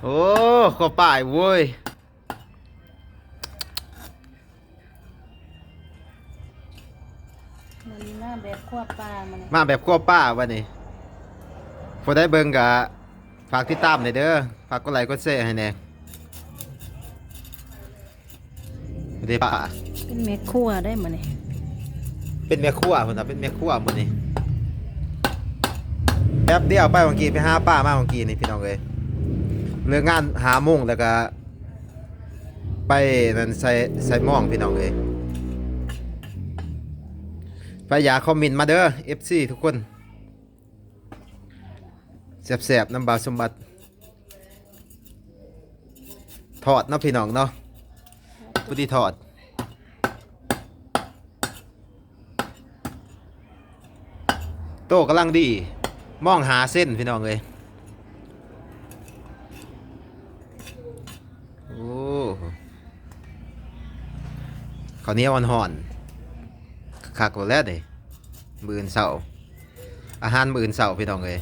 โอ้ขอป่ายเว้ยมันมาแบบคั่วปลามัน มาแบบขั้วป้าวันนี้พอได้เบิ่งกะฝากติดตามหน่อยเด้อฝากกดไลค์กดแชร์ให้แน่เด้อป้า เป็นแม่ครัวได้มาเนี่ย เป็นแม่ครัวพุ่นน่ะเป็นแม่ครัวมื้อนี้แป๊บเดียวไปเมื่อกี้ไปหาป้ามาเมื่อกี้นี่พี่น้องเอ้ยเลิกงาน5 โมงแล้วก็ไปนั่นใส่หม้องพี่น้องเอ้ยไปอย่าคอมเมนต์มาเด้อ FC ทุกคนแซ่บๆน้ำบาวสมบัติทอดเนาะพี่น้องเนาะผู้ที่ทอดโตกำลังดีมองหาเส้นพี่น้องเลยโอ้ข้าวเหนียวห่อนๆคักๆหมดแล้วเด้มื้ออื่นเช้าอาหารมื้ออื่นเช้าพี่น้องเลย